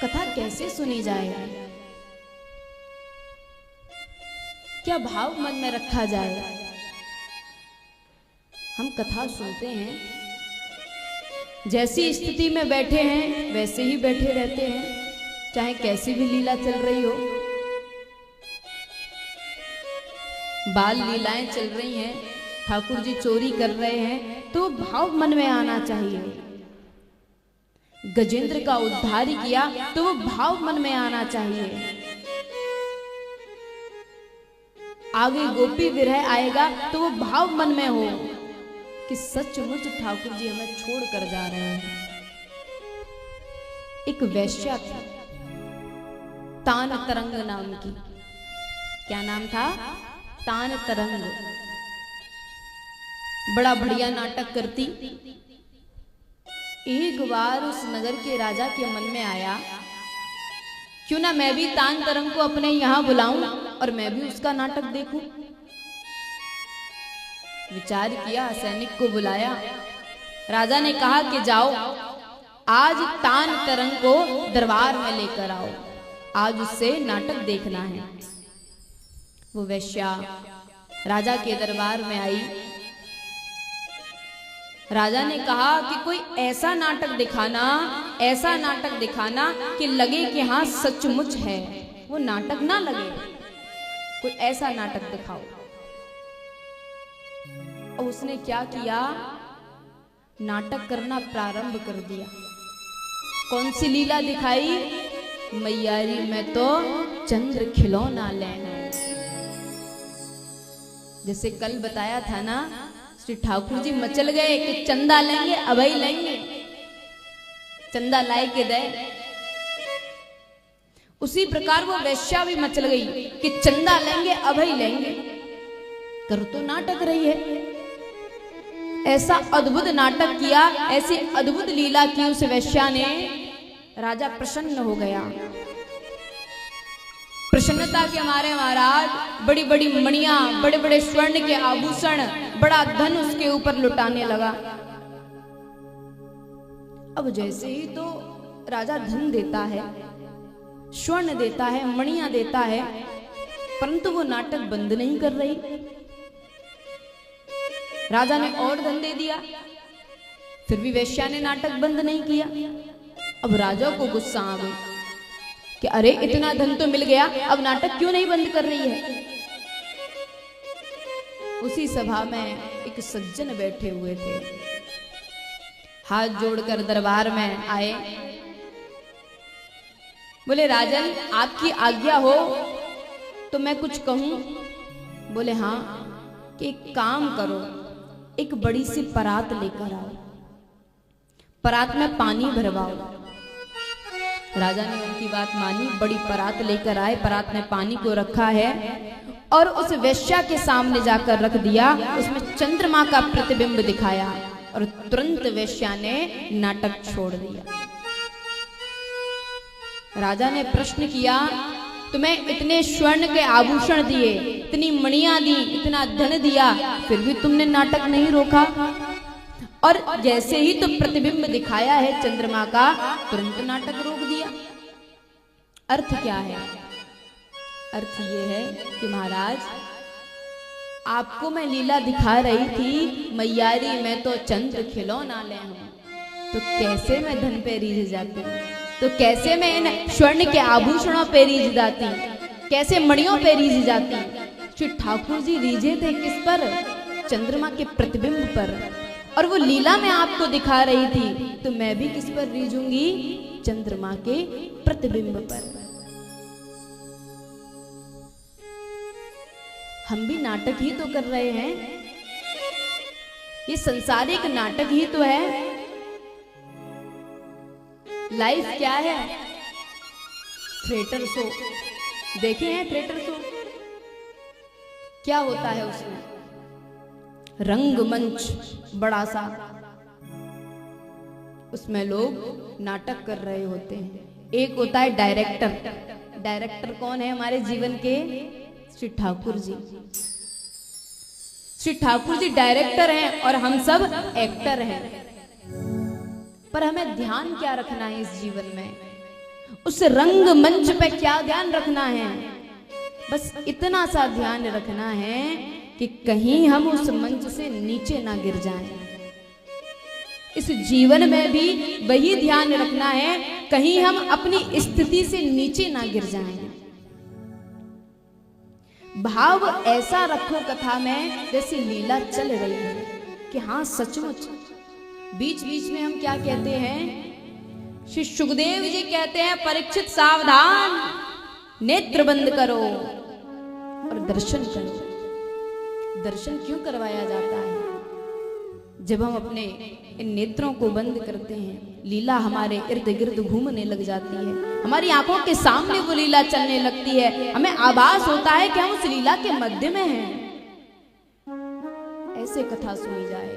कथा कैसे सुनी जाए, क्या भाव मन में रखा जाए। हम कथा सुनते हैं, जैसी स्थिति में बैठे हैं वैसे ही बैठे रहते हैं, चाहे कैसी भी लीला चल रही हो। बाल लीलाएं चल रही हैं, ठाकुर जी चोरी कर रहे हैं, तो भाव मन में आना चाहिए। गजेंद्र का उद्धार किया तो वो भाव मन में आना चाहिए। आगे गोपी विरह आएगा तो वो भाव मन में हो कि सचमुच ठाकुर जी हमें छोड़ कर जा रहे हैं। एक वैश्या थी, तान तरंग नाम की। क्या नाम था? तान तरंग। बड़ा बढ़िया नाटक करती। एक बार उस नगर के राजा के मन में आया, क्यों ना मैं भी तान तरंग को अपने यहां बुलाऊं और मैं भी उसका नाटक देखूं। विचार किया, सैनिक को बुलाया। राजा ने कहा कि जाओ, आज तान तरंग को दरबार में लेकर आओ, आज उससे नाटक देखना है। वो वैश्या राजा के दरबार में आई। राजा ने कहा कि कोई ऐसा नाटक दिखाना, ऐसा नाटक दिखाना कि लगे कि हाँ सचमुच है, वो नाटक ना लगे, कोई ऐसा नाटक दिखाओ। और उसने क्या किया, नाटक करना प्रारंभ कर दिया। कौन सी लीला दिखाई? मैयारी में तो चंद्र खिलौना लेना। जैसे कल बताया था ना, श्री ठाकुर जी मचल गए कि चंदा लेंगे, अभय लेंगे, चंदा लाए के दे। उसी प्रकार वो वैश्या भी मचल गई कि चंदा लेंगे, अभय लेंगे। कर तो नाटक रही है। ऐसा अद्भुत नाटक किया, ऐसी अद्भुत लीला की उस वैश्या ने। राजा प्रसन्न हो गया। प्रसन्नता के मारे महाराज बड़ी बड़ी मणियां, बड़े बड़े स्वर्ण के आभूषण, बड़ा धन उसके ऊपर लुटाने लगा। अब जैसे ही तो राजा धन देता है, स्वर्ण देता है, मणियां देता है, परंतु वो नाटक बंद नहीं कर रही। राजा ने और धन दे दिया, फिर भी वैश्या ने नाटक बंद नहीं किया। अब राजा को गुस्सा आ गई कि अरे इतना धन तो मिल गया, अब नाटक क्यों नहीं बंद कर रही है। उसी सभा में एक सज्जन बैठे हुए थे, हाथ जोड़कर दरबार में आए। बोले राजन, आपकी आज्ञा हो तो मैं कुछ कहूं। बोले हाँ, कि एक काम करो, एक बड़ी सी परात लेकर आओ, परात में पानी भरवाओ। राजा ने उनकी बात मानी, बड़ी परात लेकर आए, परात में पानी को रखा है और उस वैश्या के सामने जाकर रख दिया। उसमें चंद्रमा का प्रतिबिंब दिखाया और तुरंत वैश्या ने नाटक छोड़ दिया। राजा ने प्रश्न किया, तुम्हें इतने स्वर्ण के आभूषण दिए, इतनी मणियां दी, इतना धन दिया, फिर भी तुमने नाटक नहीं रोका। और जैसे ही तो प्रतिबिंब दिखाया है चंद्रमा का, तुरंत नाटक रोक दिया। अर्थ क्या है? अर्थ ये है कि महाराज, आपको मैं लीला दिखा रही थी, मैयारी में तो चंद्र खिलौना ले हूं, तो कैसे मैं धन पे रीझ जाती, तो कैसे मैं इन स्वर्ण के आभूषणों पे रीझ जाती, कैसे मणियों पे रीझ जाती। श्री ठाकुर जी रीझे थे किस पर? चंद्रमा के प्रतिबिंब पर। और वो लीला में आपको दिखा रही थी, तो मैं भी किस पर रीझूंगी? चंद्रमा के प्रतिबिंब पर। हम भी नाटक ही तो कर रहे हैं, ये संसारिक नाटक ही तो है। लाइफ क्या है? थिएटर शो देखे हैं? थिएटर शो क्या होता है? उसमें रंगमंच बड़ा सा, उसमें लोग नाटक कर रहे होते हैं। एक होता है डायरेक्टर। डायरेक्टर कौन है हमारे जीवन के? श्री ठाकुर जी। श्री ठाकुर जी डायरेक्टर हैं और हम सब एक्टर हैं। पर हमें ध्यान क्या रखना है इस जीवन में? उस रंग मंच पे क्या ध्यान रखना है? बस इतना सा ध्यान रखना है कि कहीं हम उस मंच से नीचे ना गिर जाएं। इस जीवन में भी वही ध्यान रखना है, कहीं हम अपनी स्थिति से नीचे ना गिर जाएं। भाव ऐसा रखो कथा में जैसे लीला चल रही है कि हाँ सचमुच। बीच बीच में हम क्या कहते हैं, श्री सुखदेव जी कहते हैं परीक्षित सावधान, नेत्र बंद करो और दर्शन करो। दर्शन क्यों करवाया जाता है? जब हम अपने इन नेत्रों को बंद करते हैं, लीला हमारे इर्द गिर्द घूमने लग जाती है, हमारी आंखों के सामने वो लीला चलने लगती है, हमें आभास होता है कि हम उस लीला के मध्य में हैं। ऐसे कथा सुनी जाए